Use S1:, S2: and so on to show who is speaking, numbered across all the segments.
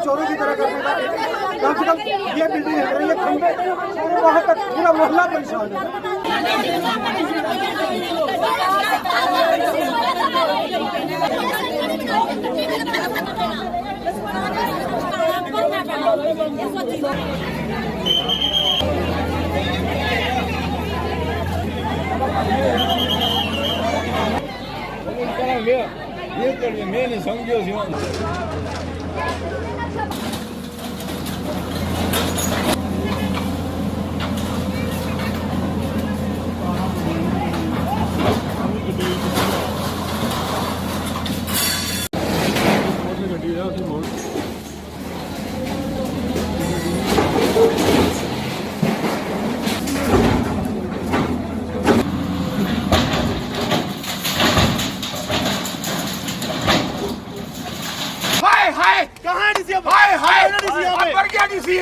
S1: चोरों की तरह करने का। कम से कम ये बिल्डिंग है, ये खंभे और वहाँ तक पूरा मोहल्ला परेशान
S2: मेन समझो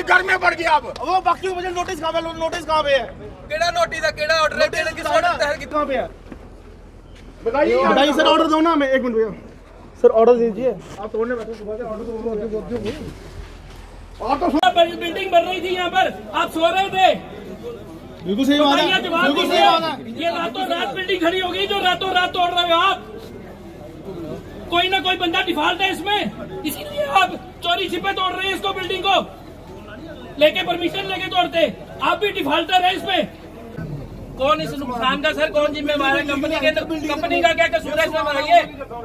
S2: घर में बढ़ गया। अब वो बाकी मुझे नोटिस कहाँ पे, नोटिस कहाँ पे है? केड़ा नोटिस है, केड़ा ऑर्डर है, केड़ा किस ऑर्डर तहत कितना पे है? बताइए सर, ऑर्डर दो ना हमें। एक मिनट भैया सर, ऑर्डर दीजिए। आप तोड़ने बैठे सुबह से, ऑर्डर दो। आप तो
S3: बिल्डिंग बन रही थी यहाँ पर, आप सो रहे थे।
S1: बिल्कुल सही बात है,
S3: बिल्कुल सही बात है। ये रातों रात बिल्डिंग खड़ी हो गई जो रातों रात तोड़ रहे हो आप। कोई ना कोई बंदा डिफॉल्ट है इसमें, इसीलिए आप चोरी छिपे तोड़ रहे हैं इसको, बिल्डिंग को लेके परमिशन लेके तोड़ते। आप भी डिफॉल्टर है इसमें। कौन इस नुकसान का सर कौन जिम्मेवार है? कंपनी का क्या कसूर है इसमें बताइए।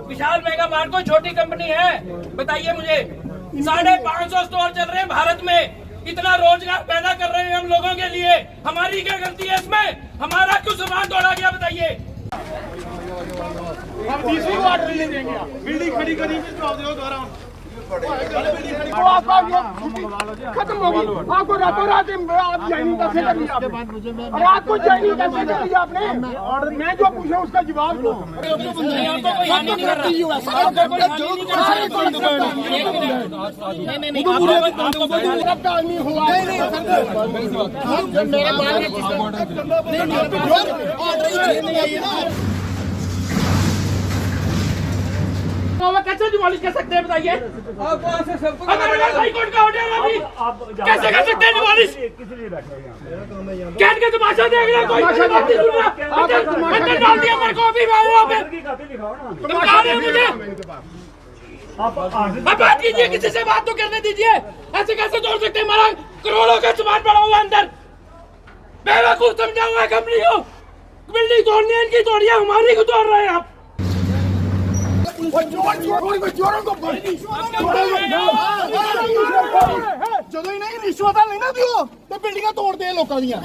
S3: विशाल मेगा मार्ट कोई छोटी कंपनी है? बताइए मुझे। 550 स्टोर चल रहे हैं भारत में, इतना रोजगार पैदा कर रहे हैं हम लोगों के लिए। हमारी क्या गलती है इसमें? हमारा क्यों सामान तोड़ा गया बताइए?
S1: हम तीसरी को ऑर्डर ले देंगे। बिल्डिंग खड़ी करी दोबारा खत्म होगी। आपको रातों रात आप ज्वाइनिंग कैसे करी आपने? और आपको ज्वाइनिंग कैसे करी आपने? और मैं जो पूछा उसका जवाब दो।
S3: कैसे डिमोलिश कर सकते हैं बताइए? हाई कोर्ट का ऑर्डर है अभी, कैसे कर सकते हैं डिमोलिश? कैद का तमाशा देख रहे हैं कोई? अंदर डाल दिया मेरे को अभी मुझे। आप बात कीजिए, किसी से बात तो करने दीजिए। ऐसे कैसे तोड़ सकते हैं? हमारा करोड़ों का सामान पड़ा हुआ अंदर। बेवकूफ समझा हुआ है कंपनी को। बिल्डिंग तोड़नी है इनकी, तोड़िए, हमारी को तोड़ रहे हैं आप।
S1: ਜਦੋਂ ਹੀ ਨਹੀਂ ਰਿਸ਼ਵਤਾਂ ਲੈਣਾ ਦਿਓ ਤੇ ਬਿਲਡਿੰਗਾਂ ਤੋੜਦੇ ਆ ਲੋਕਾਂ ਦੀਆਂ।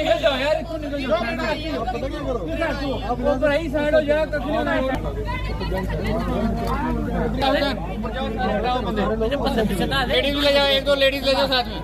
S3: निकल जाओ यार, इसको निकल जाओ। ऊपर ही साइड हो जाए, कभी नहीं लेडीज ले जाओ, एक दो लेडीज ले जाओ साथ में।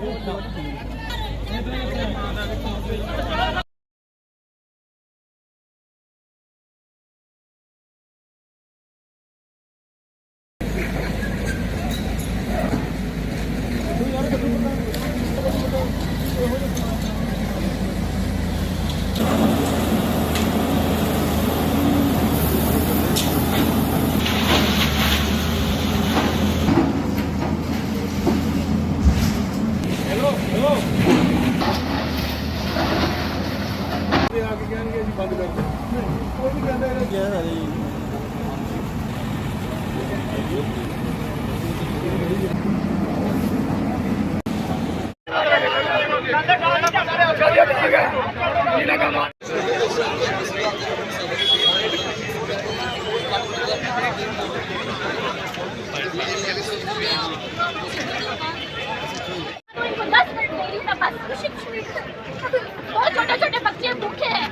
S4: छोटे छोटे बच्चे भूखे हैं,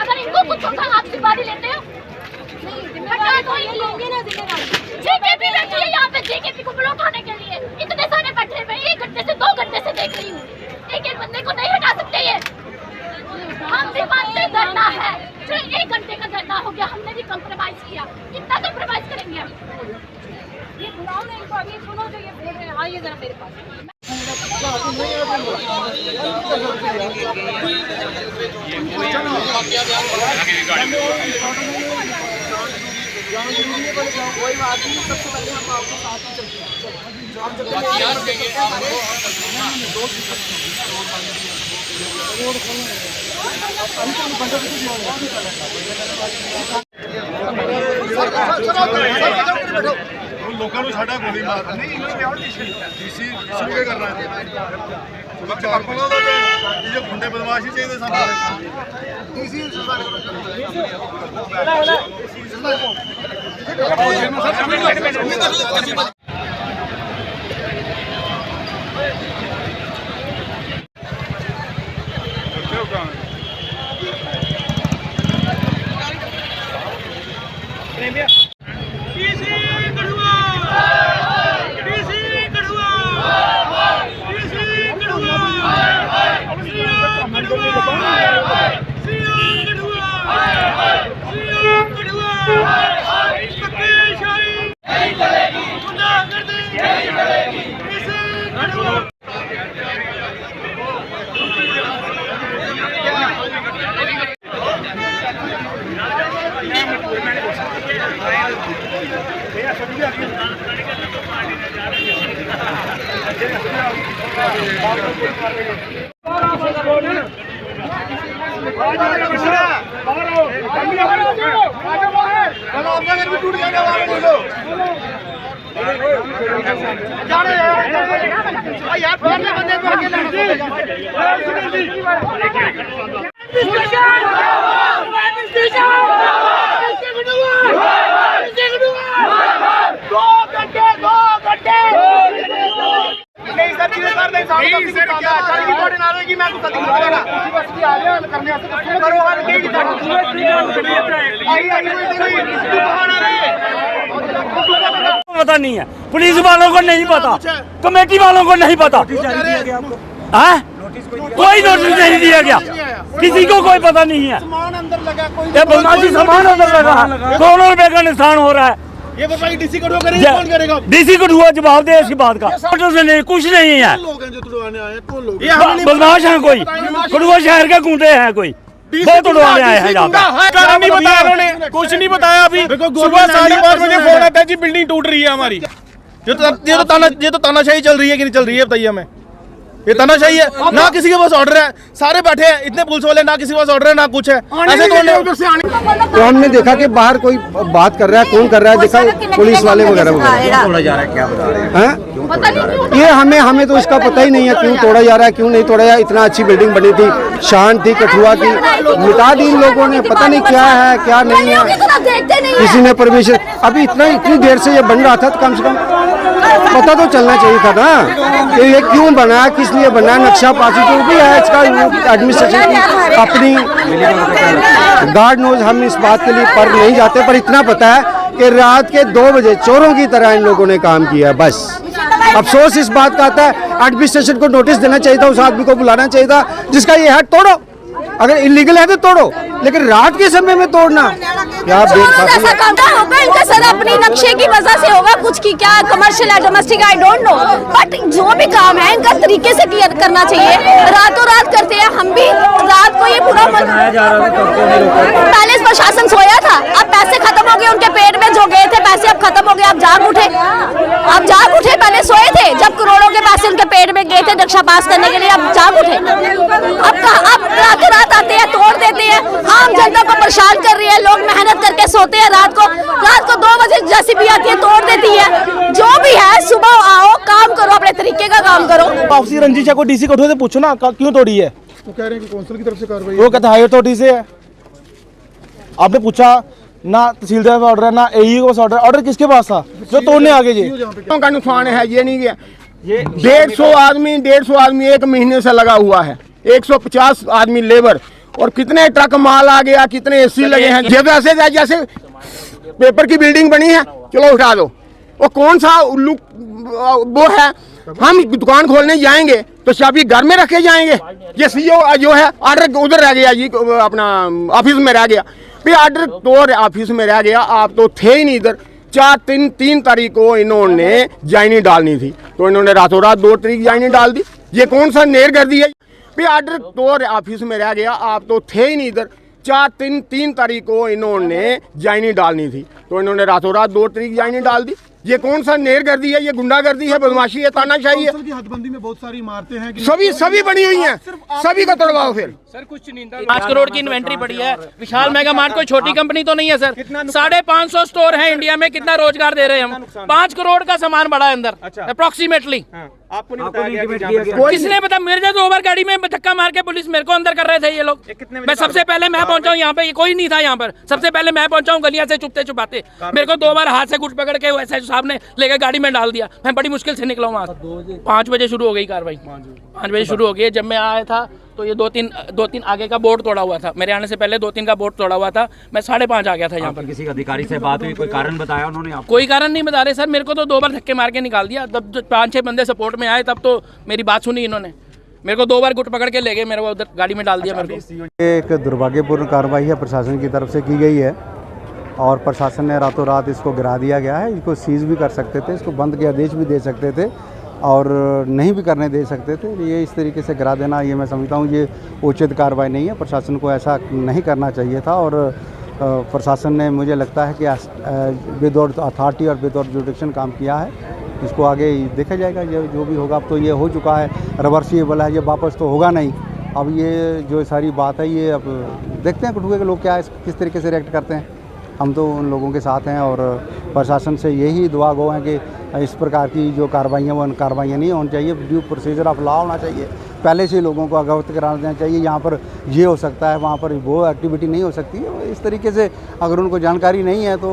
S4: अगर इनको कुछ होगा आप जिम्मेदारी लेते हो? जेकेपी बैठी है यहाँ पे, जेकेपी को ब्लॉक होने के लिए इतने सारे बैठे हुए, 1 घंटे से 2 घंटे से देख रही हूँ, एक बंदे को नहीं हटा सकते ये। हम भी मानते धरना है, जो 1 घंटे का धरना हो गया, हमने भी कम्प्रोमाइज किया, कितना कम्प्रोमाइज करेंगे हम? ये बुलाओ ना इनको, अभी सुनो जो ये बोल रहे हैं, आइए जरा मेरे पास।
S1: कोई बात नहीं, सबसे पहले हम आपको साथ ही चलते
S5: लोगों को साढ़ा गोली मार नहीं डीसी क्या करना है जो गुंडे बदमाशी चाहिए
S3: पता नहीं है, पुलिस वालों को नहीं पता, कमेटी वालों को नहीं पता, हाँ? कोई नोटिस नहीं दिया गया, किसी को कोई पता नहीं है। ये बदमाशी सामान अंदर लगा, करोड़ों रुपए का नुकसान हो रहा है।
S2: ये बताइए डीसी कड़ुआ करेंगे, कौन करेगा?
S3: डीसी कड़ुआ जवाब दे इस बात का। नहीं, कुछ नहीं है,
S2: लोग हैं जो तुड़वाने आए हैं, कौन लोग?
S3: बदमाश हैं कोई, कड़ुआ शहर के गुंडे हैं कोई, बहुत उड़वाने आए हैं यहाँ पे।
S2: नहीं बताया उन्होंने, कुछ नहीं बताया अभी। सुबह 5:30 बजे फोन आता है जी बिल्डिंग टूट रही है हमारी। ये तो तानाशाही चल रही है कि नहीं चल रही है बताइए हमें। ये तानाशाही है ना, किसी के पास ऑर्डर है, सारे बैठे हैं इतने पुलिस वाले, ना किसी के पास ऑर्डर है ना कुछ है। ऐसे
S6: तो हमने देखा कि बाहर कोई बात कर रहा है, कौन कर रहा है, देखा पुलिस वाले वगैरह वगैरह।
S5: तोड़ा जा रहा है, क्या बता रहे हैं?
S6: ये हमें तो इसका पता ही नहीं है क्यों तोड़ा जा रहा है, क्यों नहीं तोड़ा जा रहा है। इतना अच्छी बिल्डिंग बनी थी, शान थी, कठुआ की, मिटा दी इन लोगों ने, पता नहीं क्या है क्या नहीं है, किसी ने परमिशन। अभी इतनी देर से ये बन रहा था तो कम से कम पता तो चलना चाहिए था ना कि ये क्यों बना है, किस लिए बना है, नक्शा पासी जो भी है इसका एडमिनिस्ट्रेशन की अपनी गार्ड नोज। हम इस बात के लिए पर नहीं जाते, पर इतना पता है कि रात के 2 बजे चोरों की तरह इन लोगों ने काम किया है। बस अफसोस इस बात का आता है, एडमिनिस्ट्रेशन को नोटिस देना चाहिए था, उस आदमी को बुलाना चाहिए था जिसका ये है। तोड़ो, अगर इलीगल है तो तोड़ो, लेकिन रात के समय में तोड़ना क्या
S4: ऐसा काम होगा इनका सर अपनी नक्शे की वजह से होगा, कुछ की क्या कमर्शियल है domestic I don't know, but जो भी काम है इनका तरीके से क्लियर करना चाहिए। रातों रात करते हैं, हम भी रात को ये पूरा पहले प्रशासन सोया था, अब पैसे खत्म हो गए उनके पेट में, जो गए थे पैसे अब खत्म हो गए, अब जाग उठे, पहले सोए थे जब करोड़ों के पैसे उनके पेट में गए थे नक्शा पास करने के लिए, अब जाग उठे, अब रातों रात आते हैं, तोड़ देते हैं। आम जनता को परेशान कर रही है। लोग मेहनत करके सोते हैं रात को 2 बजे जेसीबी आती है तोड़ देती है। जो भी है सुबह आओ, काम करो, अपने तरीके का काम करो।
S2: आपसी रंजिश है, को डीसी कठुआ से पूछो ना क्यों तोड़ी है।
S5: वो कह रहे हैं कि कौंसिल की तरफ से कार्रवाई,
S2: वो कहता है हायर अथॉरिटी से है। आपने पूछा ना तहसीलदार का ऑर्डर है ना एई का ऑर्डर, ऑर्डर किसके पास था जो तोड़ने आगे जी।
S1: का नुकसान है, ये नहीं गया। 150 आदमी एक महीने से लगा हुआ है, 150 आदमी लेबर, और कितने ट्रक माल आ गया, कितने एसी लगे हैं। जैसे पेपर की बिल्डिंग बनी है, चलो उठा दो। वो कौन सा उल्लू वो है। हम दुकान खोलने जाएंगे तो चाबी घर में रखे जाएंगे। ये सीओ जो है ऑर्डर उधर रह गया जी, अपना ऑफिस में रह गया। ऑर्डर तो ऑफिस में रह गया, आप तो थे ही नहीं इधर। 3 तारीख को इन्होंने जाइनी डालनी थी, तो इन्होंने रातों रात 2 तारीख जाइनी डाल दी। ये कौन सा नेरगर्दी है। ऑर्डर तो ऑफिस में रह गया, आप तो थे ही नहीं इधर। 3 तारीख को इन्होंने जाइनी डालनी थी, तो इन्होंने रातों रात 2 तारीख जाइनी डाल दी। ये कौन सा नेरगर्दी है, ये गुंडागर्दी है, बदमाशी है, तानाशाही है।
S5: की हदबंदी में बहुत सारी इमारतें हैं,
S1: सभी बनी हुई हैं, सभी को तोड़वाओ फिर।
S3: सर कुछ नहीं, 5 करोड़ की इन्वेंट्री पड़ी है। विशाल मेगा मार्ट कोई छोटी कंपनी तो नहीं है सर। 550 स्टोर है इंडिया में, कितना रोजगार दे रहे हैं हम। 5 करोड़ का सामान बड़ा है अंदर अप्रोक्सीमेटली।
S2: आपको नहीं बताया
S3: किसने पता। मेरे तो ओवर गाड़ी में धक्का मार के पुलिस मेरे को अंदर कर रहे थे ये लोग। मैं सबसे पहले मैं पहुंचा हूँ यहाँ पे, कोई नहीं था यहाँ पर। सबसे पहले मैं पहुंचा हूँ गलियां से छुपते छुपाते। मेरे को 2 बार हाथ से गुट पकड़ के एसएचओ साहब ने लेकर गाड़ी में डाल दिया। मैं बड़ी मुश्किल से निकला वहाँ। 5 बजे शुरू हो गई कार्रवाई, 5 बजे शुरू हो गई। जब मैं आया था तो ये 2-3 आगे का बोर्ड तोड़ा हुआ था। मेरे आने से पहले 2-3 का बोर्ड तोड़ा हुआ था। मैं 5:30 आ गया था यहाँ पर।
S7: किसी अधिकारी से बात हुई, कोई कारण बताया उन्होंने आपको?
S3: कोई कारण नहीं बता रहे सर। मेरे को तो 2 बार धक्के मार के निकाल दिया। तब 5-6 बंदे सपोर्ट में आए, तब तो मेरी बात सुनी इन्होंने। मेरे को 2 बार गुट पकड़ के ले गए, मेरे को उधर गाड़ी में डाल दिया। मेरे को
S6: एक दुर्भाग्यपूर्ण कार्रवाई है प्रशासन की तरफ से की गई है, और प्रशासन ने रातों रात इसको गिरा दिया गया है। इसको सीज भी कर सकते थे, इसको बंद के आदेश भी दे सकते थे, और नहीं भी करने दे सकते थे। ये इस तरीके से गिरा देना, ये मैं समझता हूँ ये उचित कार्रवाई नहीं है। प्रशासन को ऐसा नहीं करना चाहिए था, और प्रशासन ने मुझे लगता है कि विदाउट अथॉरिटी और विदाउट जुडिक्शन काम किया है। इसको आगे देखा जाएगा, ये जो भी होगा। अब तो ये हो चुका है, रिवर्सिबल है, ये वापस तो होगा नहीं। अब ये जो सारी बात है, ये अब देखते हैं कठुआ के लोग क्या किस तरीके से रिएक्ट करते हैं। हम तो उन लोगों के साथ हैं, और प्रशासन से यही दुआ गो है कि इस प्रकार की जो कार्रवाइयाँ वो कार्रवाइयाँ नहीं होनी चाहिए। ड्यू प्रोसीजर ऑफ लॉ होना चाहिए, पहले से लोगों को अवगत करा देना चाहिए। यहाँ पर ये हो सकता है, वहाँ पर वो एक्टिविटी नहीं हो सकती है। इस तरीके से अगर उनको जानकारी नहीं है तो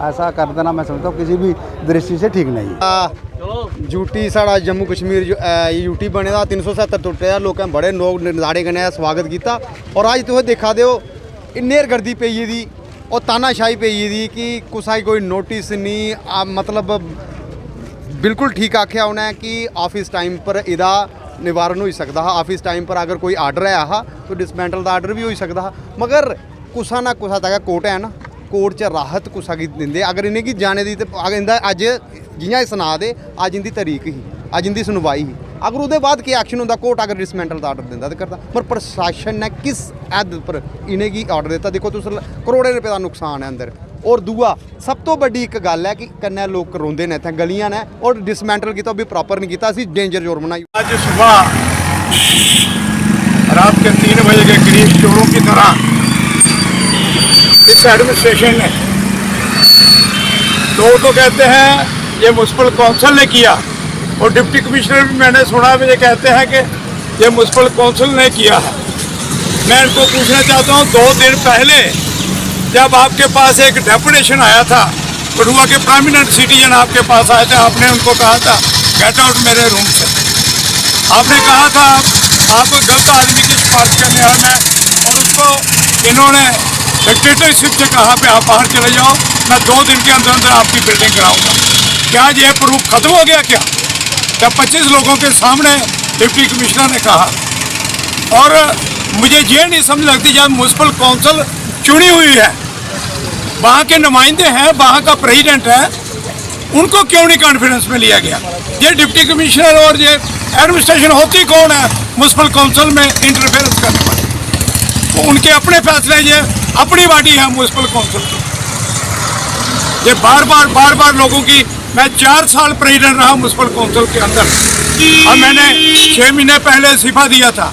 S6: ऐसा कर देना मैं समझता हूँ किसी भी दृष्टि से ठीक नहीं। यूटी साढ़ा जम्मू कश्मीर यूटी बने दा 370 टुटे लोगों बड़े लोग नज़ारे कन्नै स्वागत किया, और अज तुस देखा दो नेरगर्दी पेई दी और तानाशाही पेई दी कि कुसा कोई नोटिस नहीं। मतलब बिल्कुल ठीक आख्या उन्हें कि ऑफिस टाइम पर इदा निवारण हो सकता है। ऑफिस टाइम पर अगर कोई आर्डर आया हा तो डिसमेंटल का आर्डर भी हो सकता है, मगर कुसा ना कुसा तक कोर्ट है ना, कोर्ट च राहत कुसा की दिंदे। अगर इन्हें की जाने दी तो अज जियां सना दे, अज इनकी तरीक ही, अज इनकी सुनवाई ही। अगर उसके बाद की एक्शन होता, कोर्ट अगर डिसमेंटल का आर्डर दिंदा तो करता, पर प्रशासन ने किस हद पर इन्हें की आर्डर दिता। देखो तुस करोड़ों रुपये का नुकसान है अंदर। और दूआ सब तो बड़ी एक गल है कि कन्नै लोग करोंदे ने, इत्थे गलियां ने, और डिसमेंटल किया भी प्रॉपर नहीं किया। असीं डेंजर जोन बनाई।
S5: आज सुबह रात के 3 बजे के करीब चोरों की तरह इस एडमिनिस्ट्रेशन ने, तो कहते हैं ये म्युनिसिपल काउंसिल ने किया, और डिप्टी कमिश्नर भी मैंने सुना मुझे कहते हैं कि ये म्युनिसिपल काउंसिल ने किया है। मैं इनको पूछना चाहता हूँ, 2 दिन पहले जब आपके पास एक डेपुटेशन आया था, कठुआ के प्रोमिनेंट सिटीजन आपके पास आए थे, आपने उनको कहा था गेट आउट मेरे रूम से। आपने कहा था आपको गलत आदमी की सिफारिश करने आया मैं, और उसको इन्होंने डिक्टेटरशिप से कहा कि आप बाहर चले जाओ, मैं 2 दिन के अंदर अंदर आपकी बिल्डिंग कराऊंगा। क्या ये प्रूफ खत्म हो गया क्या? जब 25 लोगों के सामने डिप्टी कमिश्नर ने कहा। और मुझे ये नहीं समझ लगती, जब म्युनिसिपल काउंसिल चुनी हुई है, वहाँ के नुमाइंदे हैं, वहाँ का प्रेसिडेंट है, उनको क्यों नहीं कॉन्फिडेंस में लिया गया? ये डिप्टी कमिश्नर और ये एडमिनिस्ट्रेशन होती कौन है म्युनिसिपल काउंसिल में इंटरफेरेंस करने वाली? तो उनके अपने फैसले, ये अपनी बॉडी है म्युनिसिपल काउंसिल की। ये बार बार लोगों की, मैं 4 साल प्रेसिडेंट रहा म्युनिसिपल काउंसिल के अंदर, और मैंने 6 महीने पहले इस्तीफा दिया था।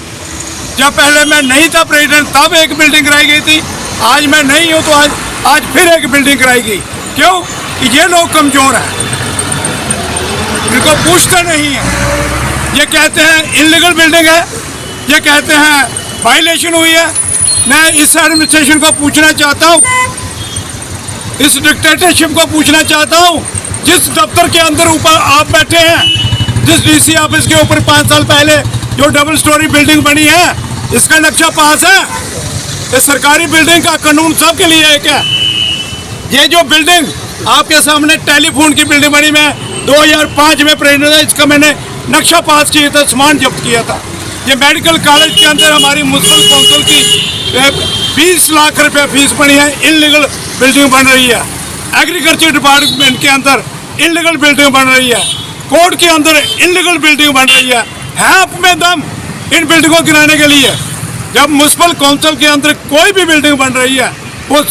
S5: जब पहले मैं नहीं था प्रेसिडेंट तब एक बिल्डिंग कराई गई थी, आज मैं नहीं हूँ तो आज फिर एक बिल्डिंग कराई गई। क्यों? कि ये लोग कमज़ोर हैं, इनको पूछते नहीं है। ये कहते हैं इल्लीगल बिल्डिंग है, ये कहते हैं वायलेशन हुई है। मैं इस एडमिनिस्ट्रेशन को पूछना चाहता हूँ, इस डिक्टेटरशिप को पूछना चाहता हूँ, जिस दफ्तर के अंदर ऊपर आप बैठे हैं, जिस डीसी ऑफिस के ऊपर 5 साल पहले जो डबल स्टोरी बिल्डिंग बनी है, इसका नक्शा पास है? ये सरकारी बिल्डिंग का कानून सबके लिए एक है। ये जो बिल्डिंग आपके सामने टेलीफोन की बिल्डिंग बनी, मैं 2005 में प्रेसिडेंट था, इसका मैंने नक्शा पास किया था, सामान जब्त किया था। ये मेडिकल कॉलेज के अंदर हमारी म्युनिसिपल काउंसिल की 20 लाख रुपए फीस बनी है, इल्लीगल बिल्डिंग बन रही है। एग्रीकल्चर डिपार्टमेंट के अंदर इल्लीगल बिल्डिंग बन रही है, कोर्ट के अंदर इल्लीगल बिल्डिंग बन रही है आप में दम इन बिल्डिंगों को गिराने के लिए। जब म्युनिसिपल काउंसिल के अंदर कोई भी बिल्डिंग बन रही है, वो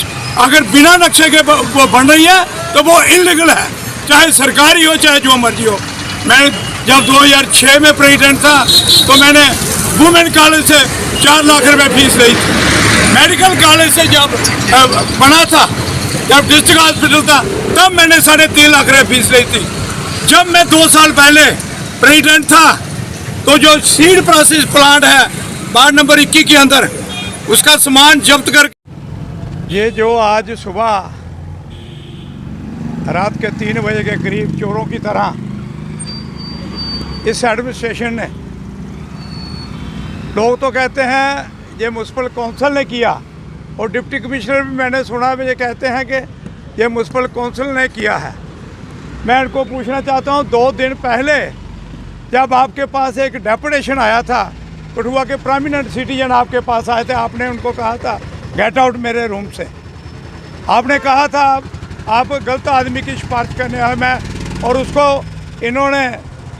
S5: अगर बिना नक्शे के वो बन रही है तो वो इल्लीगल है, चाहे सरकारी हो चाहे जो मर्जी हो। मैं जब 2006 में प्रेसिडेंट था तो मैंने वुमेन कॉलेज से 4 लाख रुपए फीस ली थी। मेडिकल कॉलेज से जब बना था, जब डिस्ट्रिक्ट हॉस्पिटल था, तब मैंने 3.5 लाख रुपए फीस ली थी। जब मैं 2 साल पहले प्रेसिडेंट था तो जो सीड प्रोसेस प्लांट है वार्ड नंबर 21 के अंदर, उसका सामान जब्त कर, ये जो आज सुबह रात के 3 बजे के करीब चोरों की तरह इस एडमिनिस्ट्रेशन ने, लोग तो कहते हैं ये म्युनिसिपल काउंसिल ने किया, और डिप्टी कमिश्नर भी मैंने सुना ये कहते हैं कि ये म्युनिसिपल काउंसिल ने किया है। मैं इनको पूछना चाहता हूँ, 2 दिन पहले जब आपके पास एक डेपुटेशन आया था, कठुआ के प्रोमिनेंट सिटीजन आपके पास आए थे, आपने उनको कहा था गेट आउट मेरे रूम से। आपने कहा था आप गलत आदमी की सिफारिश करने आए मैं, और उसको इन्होंने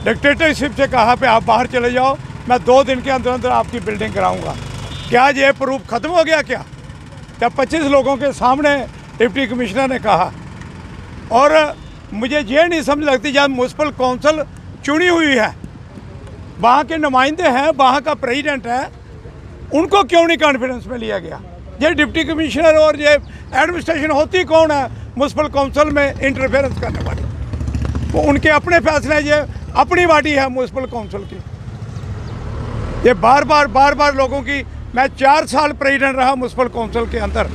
S5: डिक्टेटरशिप से कहा पे आप बाहर चले जाओ, मैं 2 दिन के अंदर अंदर आपकी बिल्डिंग कराऊंगा। क्या ये प्रूफ ख़त्म हो गया क्या? जब 25 लोगों के सामने डिप्टी कमिश्नर ने कहा। और मुझे ये नहीं समझ लगती, जब म्युनिसिपल काउंसिल चुनी हुई है, वहाँ के नुमाइंदे हैं, वहाँ का प्रेसिडेंट है, उनको क्यों नहीं कॉन्फिडेंस में लिया गया? ये डिप्टी कमिश्नर और ये एडमिनिस्ट्रेशन होती कौन है म्युनिसिपल काउंसिल में इंटरफेरेंस करने वाली? वो उनके अपने फैसले, ये अपनी बॉडी है म्युनिसिपल काउंसिल की। ये बार बार लोगों की, मैं 4 साल प्रेसिडेंट रहा म्युनिसिपल काउंसिल के अंदर।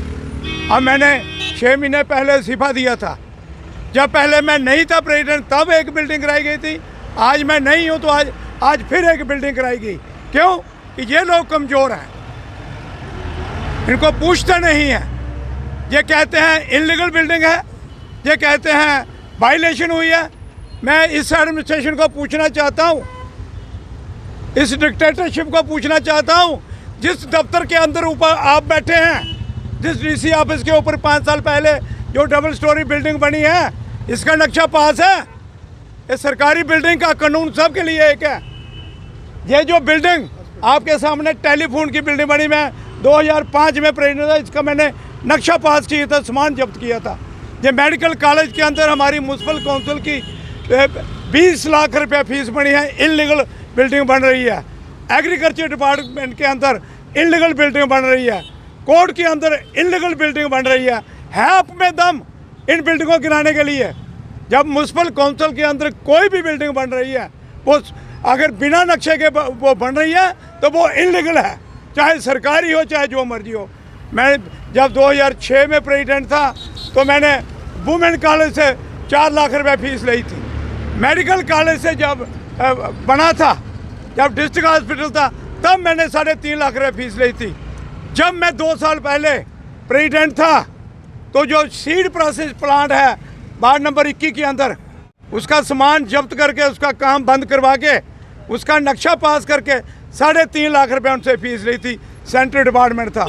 S5: अब मैंने 6 महीने पहले इस्तीफा दिया था। जब पहले मैं नहीं था प्रेसिडेंट तब एक बिल्डिंग कराई गई थी, आज मैं नहीं हूँ तो आज फिर एक बिल्डिंग कराई गई। क्यों? कि ये लोग कमज़ोर हैं, इनको पूछते नहीं हैं। ये कहते हैं इल्लीगल बिल्डिंग है, ये कहते हैं वायलेशन हुई है। मैं इस एडमिनिस्ट्रेशन को पूछना चाहता हूँ, इस डिक्टेटरशिप को पूछना चाहता हूँ, जिस दफ्तर के अंदर ऊपर आप बैठे हैं, जिस डीसी ऑफिस के ऊपर 5 साल पहले जो डबल स्टोरी बिल्डिंग बनी है, इसका नक्शा पास है? ये सरकारी बिल्डिंग का कानून सबके लिए एक है। ये जो बिल्डिंग आपके सामने टेलीफोन की बिल्डिंग बनी, मैं 2005 में प्रेसिडेंट था, इसका मैंने नक्शा पास किया था, सामान जब्त किया था। ये मेडिकल कॉलेज के अंदर हमारी म्युनिसिपल काउंसिल की 20 लाख रुपए फीस बनी है, इल्लीगल बिल्डिंग बन रही है। एग्रीकल्चर डिपार्टमेंट के अंदर इल्लीगल बिल्डिंग बन रही है, कोर्ट के अंदर इल्लीगल बिल्डिंग बन रही है आप में दम इन बिल्डिंगों को गिराने के लिए। जब म्युनिसिपल काउंसिल के अंदर कोई भी बिल्डिंग बन रही है, वो अगर बिना नक्शे के वो बन रही है तो वो इल्लीगल है, चाहे सरकारी हो चाहे जो मर्जी हो। मैं जब 2006 में प्रेसिडेंट था तो मैंने वुमेन कॉलेज से 4 लाख रुपए फीस ली थी। मेडिकल कॉलेज से जब बना था, जब डिस्ट्रिक्ट हॉस्पिटल था, तब मैंने 3.5 लाख रुपए फीस ली थी। जब मैं 2 साल पहले प्रेसिडेंट था तो जो सीड प्रोसेस प्लांट है वार्ड नंबर 21 के अंदर, उसका सामान जब्त करके, उसका काम बंद करवा के, उसका नक्शा पास करके 3.5 लाख रुपए उनसे फीस ली थी। सेंट्रल डिपार्टमेंट था।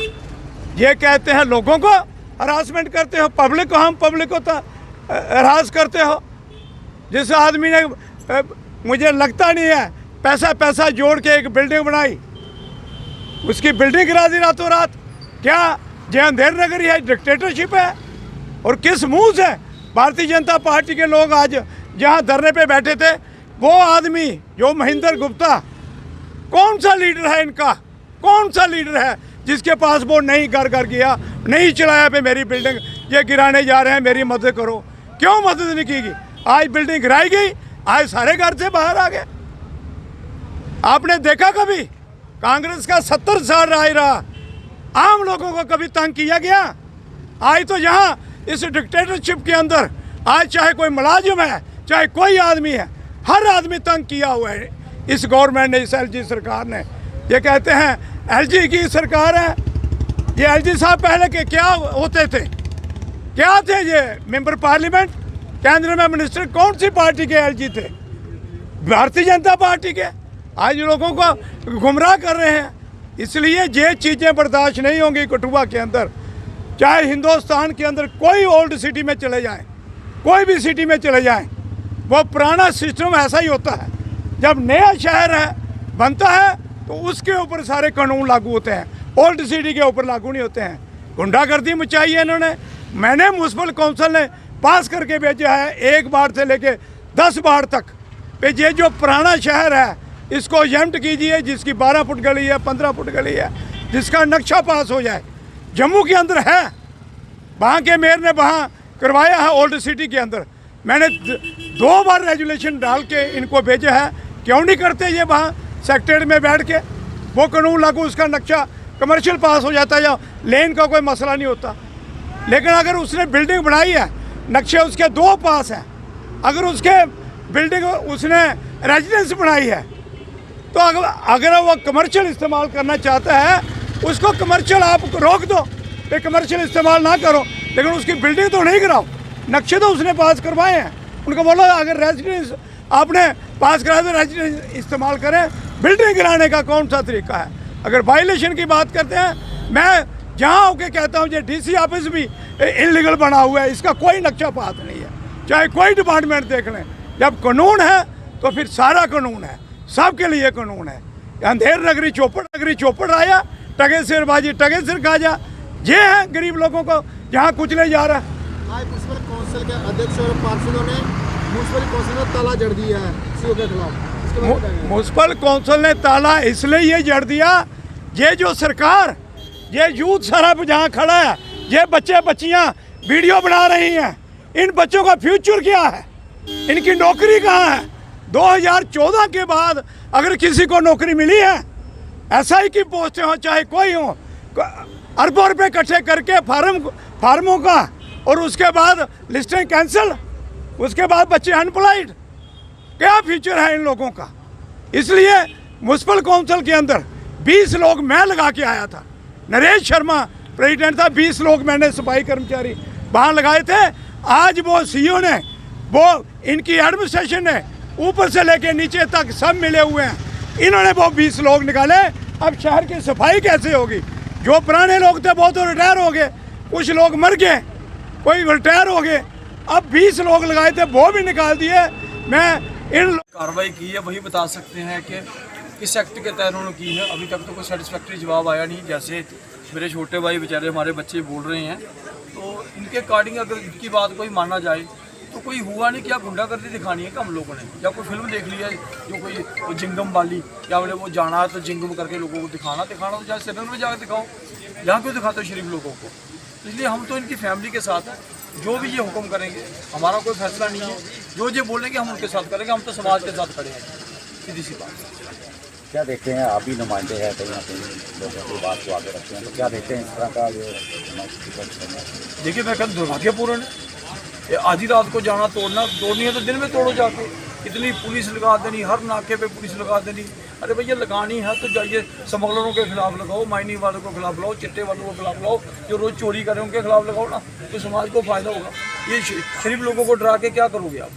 S5: ये कहते हैं लोगों को हरासमेंट करते हो, पब्लिक को, हम पब्लिक को हरास करते हो। जिस आदमी ने, मुझे लगता नहीं है, पैसा जोड़ के एक बिल्डिंग बनाई, उसकी बिल्डिंग गिरा दी रातों रात। क्या ये अंधेर नगरी है, डिक्टेटरशिप है? और किस मुंह से भारतीय जनता पार्टी के लोग आज जहां धरने पे बैठे थे, वो आदमी जो महेंद्र गुप्ता, कौन सा लीडर है इनका कौन सा लीडर है जिसके पास वो नहीं घर घर गया, नहीं चलाया पे मेरी बिल्डिंग ये गिराने जा रहे हैं, मेरी मदद करो? क्यों मदद नहीं की? आज बिल्डिंग गिराई गई, आज सारे घर से बाहर आ गए। आपने देखा कभी कांग्रेस का 70 साल राज रहा, आम लोगों को कभी तंग किया गया? आज तो यहाँ इस डिक्टेटरशिप के अंदर आज चाहे कोई मुलाजिम है, चाहे कोई आदमी है, हर आदमी तंग किया हुआ है इस गवर्नमेंट ने, इस एलजी सरकार ने। ये कहते हैं एलजी की सरकार है। ये एलजी साहब पहले के क्या होते थे? क्या थे ये? मेंबर पार्लियामेंट, केंद्र में मिनिस्टर। कौन सी पार्टी के एलजी थे? भारतीय जनता पार्टी के। आज लोगों को गुमराह कर रहे हैं। इसलिए ये चीज़ें बर्दाश्त नहीं होंगी कठुआ के अंदर। चाहे हिंदुस्तान के अंदर कोई ओल्ड सिटी में चले जाएं, कोई भी सिटी में चले जाएं, वो पुराना सिस्टम ऐसा ही होता है। जब नया शहर है बनता है तो उसके ऊपर सारे कानून लागू होते हैं, ओल्ड सिटी के ऊपर लागू नहीं होते हैं। गुंडागर्दी मचाई है इन्होंने। मैंने म्यूनसिपल काउंसिल ने पास करके भेजा है 1 बार से लेके 10 बार तक पे ये जो पुराना शहर है इसको एजेंट कीजिए, जिसकी 12 फुट गली है, 15 फुट गली है, जिसका नक्शा पास हो जाए। जम्मू के अंदर है, वहाँ के मेयर ने वहाँ करवाया है ओल्ड सिटी के अंदर। मैंने 2 बार रेजुलेशन डाल के इनको भेजा है। क्यों नहीं करते ये? वहाँ सेक्रेटरी में बैठ के वो कानून लागू, उसका नक्शा कमर्शियल पास हो जाता है या लेन का कोई मसला नहीं होता। लेकिन अगर उसने बिल्डिंग बनाई है, नक्शे उसके 2 पास हैं, अगर उसके बिल्डिंग उसने रेजिडेंस बनाई है तो अगर वो कमर्शियल इस्तेमाल करना चाहता है उसको कमर्शियल आप रोक दो, ये कमर्शियल इस्तेमाल ना करो, लेकिन उसकी बिल्डिंग तो नहीं गिराओ। नक्शे तो उसने पास करवाए हैं, उनको बोलो अगर रेजिडेंस आपने पास कराया तो रेजिडेंस इस्तेमाल करें। बिल्डिंग गिराने का कौन सा तरीका है? अगर वायलेशन की बात करते हैं, मैं जहाँ होके कहता हूँ ये डीसी ऑफिस भी इलीगल बना हुआ है, इसका कोई नक्शा पास नहीं है। चाहे कोई डिपार्टमेंट देख लें, जब कानून है तो फिर सारा कानून है, सबके लिए कानून है। अंधेर नगरी चौपड़ आया, टगे सिरबाजी टगे सिर खा जा। ये है गरीब लोगों को जहाँ कुचले जा रहा है।
S2: आज म्यूनसिपल काउंसिल के अध्यक्ष और पार्षदों ने म्यूनसिपल काउंसिल में ताला जड़ दिया है सीओ के खिलाफ।
S5: म्यूनसिपल काउंसिल ने ताला इसलिए ये जड़ दिया, ये जो सरकार, ये यूथ सारा जहाँ खड़ा है, ये बच्चे बच्चियाँ वीडियो बना रही हैं, इन बच्चों का फ्यूचर क्या है? इनकी नौकरी कहाँ है? 2014 के बाद अगर किसी को नौकरी मिली है, SI की पोस्टें हो चाहे कोई हो, अरबों रुपये इकट्ठे करके फार्मों का, और उसके बाद लिस्टें कैंसिल, उसके बाद बच्चे अनएम्प्लॉयड। क्या फ्यूचर है इन लोगों का? इसलिए म्यूनसिपल काउंसिल के अंदर 20 लोग मैं लगा के आया था, नरेश शर्मा प्रेसिडेंट था, 20 लोग मैंने सफाई कर्मचारी वहाँ लगाए थे। आज वो CEO ने, वो इनकी एडमिनिस्ट्रेशन ने ऊपर से लेके नीचे तक सब मिले हुए हैं, इन्होंने वो 20 लोग निकाले। अब शहर की सफाई कैसे होगी? जो पुराने लोग थे वो तो रिटायर हो गए, कुछ लोग मर गए, कोई रिटायर हो गए, अब 20 लोग लगाए थे वो भी निकाल दिए। मैं इन
S8: कार्रवाई की है वही बता सकते हैं कि किस एक्ट के तहत उन्होंने की है। अभी तक तो कोई सेटिस्फैक्ट्री जवाब आया नहीं। जैसे मेरे छोटे भाई बेचारे हमारे बच्चे बोल रहे हैं, तो इनके अकॉर्डिंग अगर इनकी बात कोई माना जाए तो कोई हुआ नहीं। क्या गुंडागर्दी दिखानी है हम लोगों ने, या कोई फिल्म देख ली है जो कोई जिंगम वाली, क्या बोले वो जाना है तो जिंगम करके लोगों को दिखाना तो चाहे सिग्नल में जाकर दिखाओ, यहाँ क्यों दिखाते हो शरीफ लोगों को? इसलिए हम तो इनकी फैमिली के साथ हैं, जो भी ये हुक्म करेंगे हमारा कोई फैसला नहीं है, जो ये बोलेंगे हम उनके साथ करेंगे। हम तो समाज के साथ खड़े हैं, सीधी सी बात।
S7: क्या देखते हैं, आप भी नुमाइंदे हैं, कहीं ना कहीं लोगों की बात को आगे रखते हैं, तो क्या देखते हैं इस तरह का जो?
S8: देखिए मैं कहता दुर्भाग्यपूर्ण है, आधी रात को जाना तोड़नी है तो दिन में तोड़ो जाके। इतनी पुलिस लगा देनी, हर नाके पे पुलिस लगा देनी। अरे भैया लगानी है तो जाइए स्मगलरों के खिलाफ लगाओ, माइनिंग वालों के खिलाफ लगाओ, चिट्टे वालों के खिलाफ लगाओ, जो रोज़ चोरी करें उनके खिलाफ लगाओ ना, तो समाज को फ़ायदा होगा। ये शरीफ लोगों को डरा के क्या करोगे आप?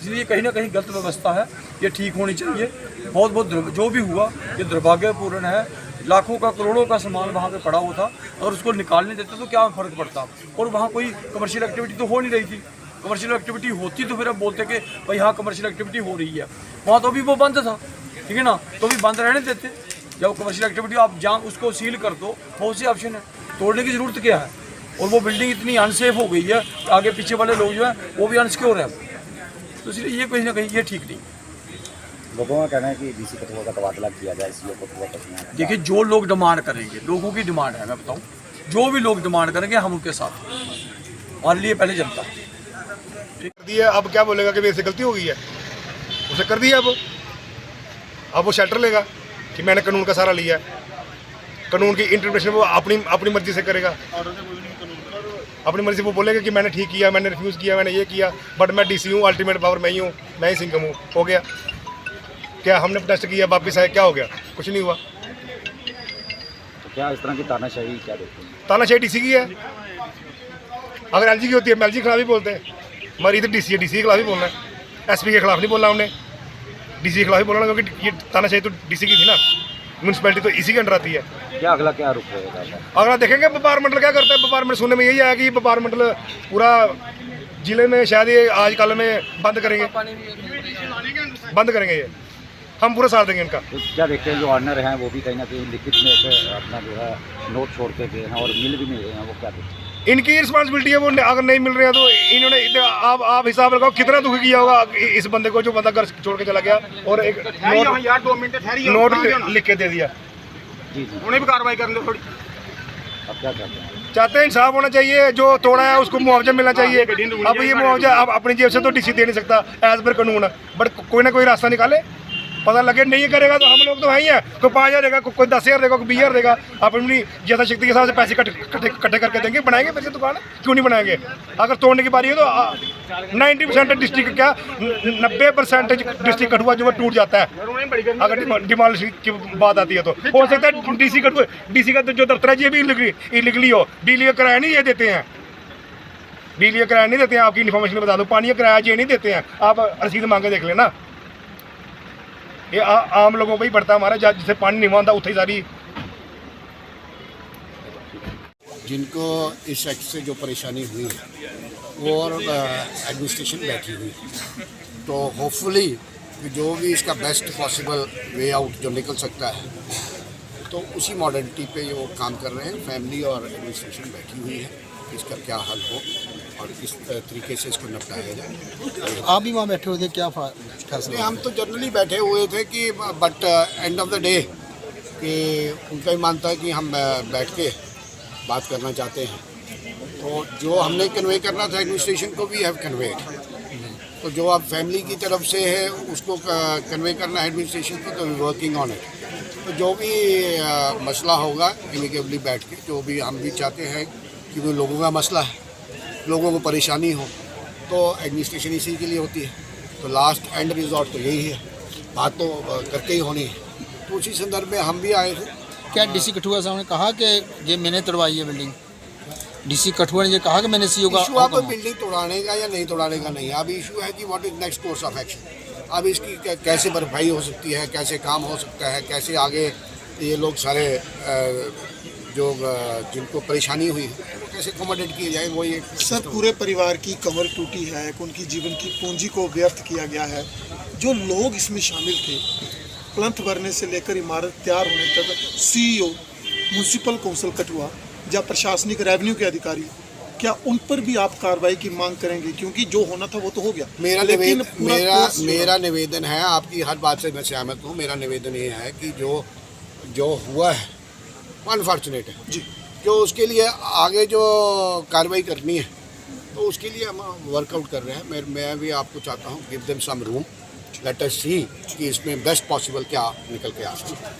S8: इसलिए कहीं ना कहीं गलत व्यवस्था है, ये ठीक होनी चाहिए। बहुत जो भी हुआ ये दुर्भाग्यपूर्ण है। लाखों का करोड़ों का सामान वहाँ पे पड़ा हुआ था, अगर उसको निकालने देते तो क्या फ़र्क पड़ता? और वहाँ कोई कमर्शियल एक्टिविटी तो हो नहीं रही थी। कमर्शियल एक्टिविटी होती तो फिर अब बोलते कि भाई हाँ कमर्शियल एक्टिविटी हो रही है, वहाँ तो अभी वो बंद था, ठीक है ना, तो भी बंद रहने देते। जब कमर्शियल एक्टिविटी आप जाम उसको सील कर दो, बहुत सी ऑप्शन है, तोड़ने की ज़रूरत क्या है? और वो बिल्डिंग इतनी अनसेफ हो गई है, आगे पीछे वाले लोग जो हैं वो भी अनसिक्योर है, तो इसलिए ये कहीं ना कहीं ये ठीक नहीं।
S7: लोगों का कहना है कि डीसी कठुआ का तबादला किया जाए, सीओ कठुआ का।
S8: देखिए जो लोग डिमांड करेंगे, लोगों की डिमांड है, मैं बताऊं, जो भी लोग डिमांड करेंगे हम उनके साथ हैं। और लिए पहले जनता
S9: कर दिया, अब क्या बोलेगा कि मेरे से गलती हो गई है, उसे कर दिया। अब वो शेल्टर लेगा कि मैंने कानून का सहारा लिया है, कानून की इंटरप्रिटेशन वो अपनी मर्जी से करेगा, अपनी मर्जी से वो बोलेगा कि मैंने ठीक किया, मैंने रिफ्यूज़ किया, मैंने ये किया, बट मैं डीसी हूँ, अल्टीमेट पावर मैं ही हूँ, मैं ही सिंघम हूँ। हो गया क्या, हमने प्रोटेस्ट किया, वापस आए, क्या हो गया? कुछ नहीं हुआ।
S7: तो क्या इस तरह की तानाशाही क्या देखते हैं?
S9: तानाशाही डीसी की है। अगर एलजी की होती है, एलजी के खिलाफ ही बोलते हैं, हमारी इधर डीसी है, डीसी के खिलाफ ही बोलना है। एसपी के खिलाफ नहीं बोलना हमने, डीसी के खिलाफ ही बोलना, क्योंकि ये तानाशाही तो डीसी की थी ना, म्यूनसिपैलिटी तो इसी के अंडर आती है।
S7: क्या अगला क्या रुख रहेगा?
S9: अगला देखेंगे व्यापार मंडल क्या करता है। व्यापार मंडल सुनने में यही आया कि व्यापार मंडल पूरा जिले में शायद ये आज कल में बंद करेंगे ये, हम पूरा साथ देंगे इनका।
S7: तो क्या देखते हैं जो ऑनर हैं वो भी कहीं ना कहीं लिखित में एक अपना जो है नोट छोड़ के गए हैं और मिल भी नहीं रहे हैं, वो क्या देखते हैं?
S9: इनकी रिस्पांसिबिलिटी है, वो अगर नहीं मिल रहे हैं तो इन्होंने आप हिसाब लगाओ कितना दुखी किया होगा इस बंदे को, जो बंदा घर छोड़ के चला गया और एक नोट लिख के दे दिया।
S7: जी जी,
S9: उन्हें भी कार्रवाई करने दो थोड़ी।
S7: अब क्या चाहते हैं?
S9: चाहते हैं इंसाफ होना चाहिए, जो तोड़ा है उसको मुआवजा मिलना चाहिए। अब ये मुआवजा अब अपनी जेब से तो डीसी दे नहीं सकता एज पर कानून, बट कोई ना कोई रास्ता निकाले, पता लगे। नहीं करेगा तो हम लोग तो हैं ही हैं, कोई 5,000 देगा, कोई 10,000 देगा, कोई 20,000 देगा, अपनी जैसा शक्ति के हिसाब से पैसे इकट्ठे करके देंगे, बनाएंगे फिर से दुकान, क्यों नहीं बनाएंगे? अगर तोड़ने की बारी है तो 90% डिस्ट्रिक्ट क्या 90% डिस्ट्रिक्ट कठुआ जो है टूट जाता है अगर डिमोलिश की बात आती है। तो हो सकता है डीसी का जो दफ्तर है ये भी इलीगली हो, बिजली का किराया नहीं ये देते हैं, बिजली का किराया नहीं देते हैं। आपकी इन्फॉर्मेशन बता दो, पानी का किराया ये नहीं देते हैं, आप रसीद मांग के देख लेना। ये आम लोगों को ही पड़ता है हमारा, जिसे पानी नहीं मानता उतनी सारी।
S10: जिनको इस एक्ट से जो परेशानी हुई वो और एडमिनिस्ट्रेशन बैठी हुई, तो होपफुली जो भी इसका बेस्ट पॉसिबल वे आउट जो निकल सकता है, तो उसी मॉडर्निटी पे वो काम कर रहे हैं। फैमिली और एडमिनिस्ट्रेशन बैठी हुई है, इसका क्या हल हो और किस तरीके से इसको निपटाया जाए।
S6: आप भी वहाँ बैठे हुए थे, क्या फैसला?
S10: हम तो जनरली बैठे हुए थे कि but end of the day कि उनका ही मानता है कि हम बैठ के बात करना चाहते हैं, तो जो हमने कन्वे करना था एडमिनिस्ट्रेशन को भी हैव कन्वेड, तो जो अब फैमिली की तरफ से है उसको कन्वे करना है एडमिनिस्ट्रेशन को, तो वर्किंग ऑन इट। तो जो भी मसला होगा एमिकेबली बैठ के, जो भी हम भी चाहते हैं कि वो लोगों का मसला है, लोगों को परेशानी हो, तो एडमिनिस्ट्रेशन इसी के लिए होती है, तो लास्ट एंड रिजॉर्ट तो यही है, बात तो करके ही होनी है। तो उसी संदर्भ में हम भी आए थे।
S6: क्या डीसी कठुआ साहब ने कहा कि ये मैंने तोड़वाई है बिल्डिंग? डीसी कठुआ ने ये कहा कि मैंने सीओ का
S10: इशू अब बिल्डिंग तोड़ाने का या नहीं तोड़ाने का नहीं, अब इशू है कि what is next course of action. अब इसकी कैसे भरपाई हो सकती है, कैसे काम हो सकता है, कैसे आगे ये लोग सारे जो जिनको परेशानी हुई है वो कैसे अकोमोडेट किए जाए, वो ये।
S11: सर पूरे परिवार की कमर टूटी है, उनकी जीवन की पूंजी को व्यर्थ किया गया है। जो लोग इसमें शामिल थे, प्लंथ भरने से लेकर इमारत तैयार होने तक, सीईओ, म्यूनसिपल काउंसिल कठुआ या प्रशासनिक रेवेन्यू के अधिकारी, क्या उन पर भी आप कार्रवाई की मांग करेंगे? क्योंकि जो होना था वो तो हो गया।
S10: मेरा निवेदन है, आपकी हर बात से मैं सहमत हूँ, मेरा निवेदन ये है कि जो हुआ है अनफॉर्चुनेट है
S11: जी,
S10: जो उसके लिए आगे जो कार्रवाई करनी है तो उसके लिए हम वर्कआउट कर रहे हैं। मैं भी आपको चाहता हूँ give them some room, let us see कि इसमें बेस्ट पॉसिबल क्या निकल के आ सकता है।